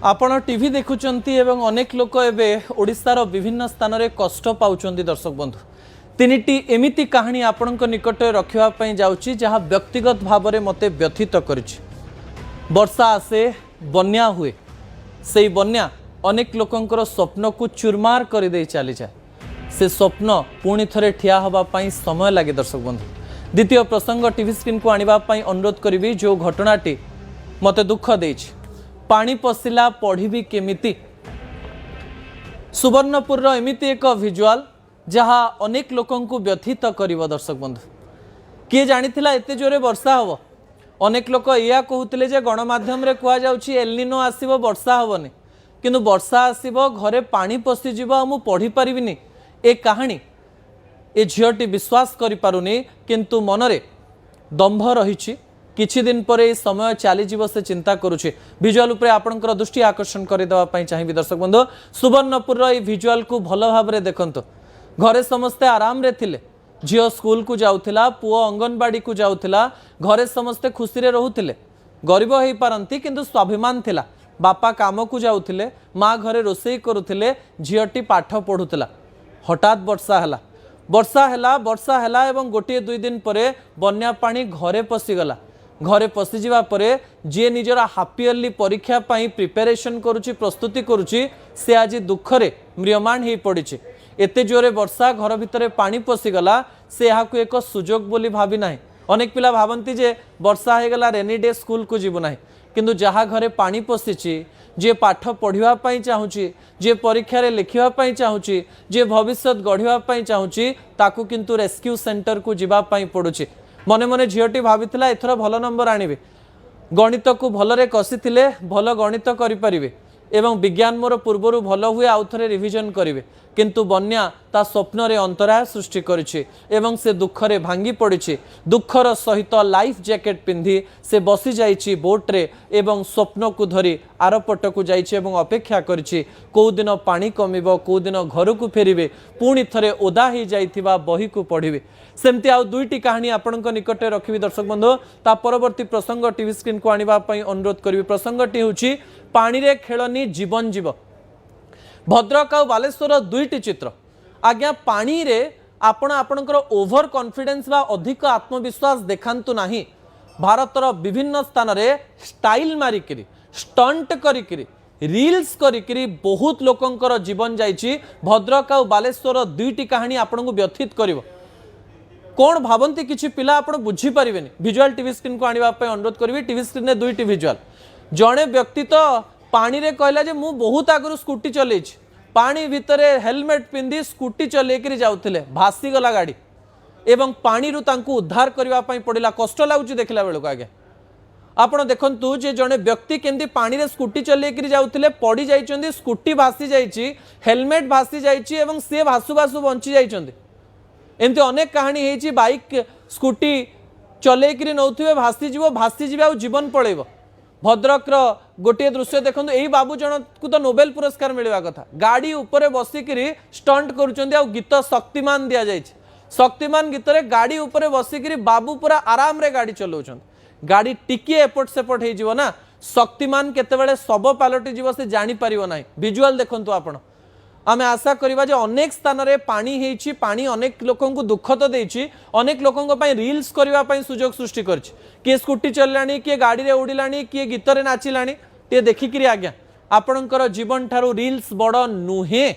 आपण टीवी देखुचंती एवं अनेक लोक एबे ओडिशार विभिन्न स्थान रे कष्ट पाउचंती। दर्शक बंधु तीनिटी एमिति कहानी आपणक निकट रखिबा पई जाउची जहा व्यक्तिगत भाव में मते व्यथित करिछि। वर्षा आसे बन्या हुए, सेई बन्या अनेक लोकंकर स्वप्न को चुरमार कर दे चली जाए। से स्वप्न पुणी थरे ठिया हवा पई समय लगे। दर्शक बंधु द्वितीय प्रसंग टीवी स्क्रीन को आनिबा पई अनुरोध करी। जो घटनाटी मते दुख देछि, पानी पशिला पढ़ी केमिति। सुवर्णपुर एमिति एक विजुआल जहा अनेक लोकं को व्यथित करिवो। दर्शक बंधु किए जानिथिला एते जोरे वर्षा हबो। अनेक लोक या कहूतिले जे गणमाध्यम रे कुआ जाउछि एलनिनो आसीबो, वर्षा हबोनी, किंतु वर्षा आसीबो घरे पानी पशि जिवो, मु पढ़ी परिबिनी। ए कहानी ए झियोटी विश्वास करि पारुनी, किंतु मनरे दंभ रहिछि। किछि दिन परे समय चली जीव से चिंता करुचे। विजुआल उपरे आपनकर दृष्टि आकर्षण कर देवा पई चाहिबी। दर्शक बंधु सुवर्णपुर ए विजुआल को भल भाबरे देखंतो। घरे समस्ते आराम रे थिले। झियो स्कूल को जाउथिला, पुओ अंगनबाड़ी को जाउथिला, घरे समस्ते खुशी रे रहुथिले। गरीब हेई पारंती किंतु स्वाभिमान थिला। बापा काम को जाउथिले, माँ घरे रोषेई करुथिले, झियोटी पाठ पढुथिला। हठात वर्षा हैला एवं गोटे दुई दिन परे बन्या पानी घरे पशिगला। घरे पशि जावा परे जे निजर हाफ इयरली परीक्षा पाई प्रिपेरेशन करुची, प्रस्तुति करुची, से आज दुखरे म्रियमाण हो पड़ी। एते जोरे वर्षा घर भितर पानी पशिगला, से यहाँ एक सुजोग बोली भावी ना। अनेक पिला भावती जे वर्षा हो गला रेनी डे स्कूल को जीवु ना, किंतु जहाँ घरे पानी पशिची, जे पाठ पढ़ापी चाहूँगी, जे परीक्षा रे लिखापी चाहूँगी, जे भविष्य गढ़ापी चाहूँगी, ताकू किंतु रेस्क्यू सेंटर को जीवाई पड़ुची। मने मने झीटी भाभी एथर भल नंबर आनिबे, गणित को भलरे कषिथिले भल गणित करें एवं विज्ञान मोर पूर्वर भल हुए आउ थे रिविजन करेंगे, किंतु बन्या ता स्वप्न रे अंतराय सृष्टि करिछि एवं से दुखरे भांगी पड़िछि। दुखर सहित लाइफ जैकेट पिंधि से बसी जाइछि बोट रे एवं स्वप्न को धरी आरपट को जाइछि एवं अपेक्षा करिछि को दिन पानी कमिबो, को दिन घर को फेरिबे, पुणी थरे ओदा ही जाइथिबा बही को पढ़िबे। सेमती आउ दुईटी कहानी आपणक निकट रखिबी। दर्शक बंधु ता परवर्ती प्रसंग टीवी स्क्रीन को आनिबा पई अनुरोध करिबी। प्रसंगटी होछि पानी रे खेलनी जीवन जीव। भद्रक आ बालेश्वर दुईटी चित्र। आज्ञा पानी रे आपण आपणकर ओभर कॉन्फिडेंस बा अधिक आत्मविश्वास देखांतु नाही। भारतर विभिन्न स्थान रे स्टाइल मारिकिरी, स्टंट करिकिरी, रील्स करिकिरी बहुत लोकंकर जीवन जाइछि। भद्रक आ बालेश्वर दुईटी कहानी आपणको व्यथित करिवो। कौन भावती किछि पिला आपण बुझी परिबेनी। विजुअल टीवी स्क्रीन को आनिबा पई अनुरोध करिवि। टीवी स्क्रीन रे दुईटी विजुअल। जणे व्यक्ति तो पानी रे कहला जे मु बहुत आगु स्कूटी चले, पानी भितरे हेलमेट पिंधि स्कूटी चलेकरी जाउथिले, भासी गला गाड़ी एवं पानी रु तांकु उद्धार करबा पई पड़िला। कष्ट लागुची देखला बेलको। आगे आपण देखंतु जे जणे व्यक्ति केंदी पानी रे स्कूटी चलेकरी जाउथिले, पड़ी जाइचंदी, स्कूटी भासी जाइची, हेलमेट भासी जाइची एवं से भासु भासु बंची जाइचंदी। एमती अनेक कहानी हेची। बाइक स्कूटी चलेकरी नौथिबे, भासी जीवे आ जीवन पळेबो। भद्रक गोटे दृश्य देखो। यही बाबू जन को तो नोबेल पुरस्कार मिलवा कथा। गाड़ी उपरे बसिकी स्टंट करुँच। गीत शक्तिमान दि जाए। शक्तिमान गीत रे गाड़ी उपरे बसिकी बाबू पूरा आराम रे गाड़ी चलाउछन। गाड़ी टिके एपट सेपट हो ना, शक्तिमान केतेबेले सब पालटी जीव से जानी परिबो नाही। विजुअल देखंतु आपण। आमे आशा करिबा जे अनेक स्थान रे पानी हेछि। पानी अनेक लोकन को दुख तो देछि, अनेक लोकन को पई रील्स करिबा पई सुजोग सृष्टि करछि। किए स्कूटी चललानी, किए गाड़ी रे उडिलानी, किए गीत रे नाचिलानी। ते देखिकिरी आज्ञा आपणकर जीवन ठारू रील्स बड़ नुहे।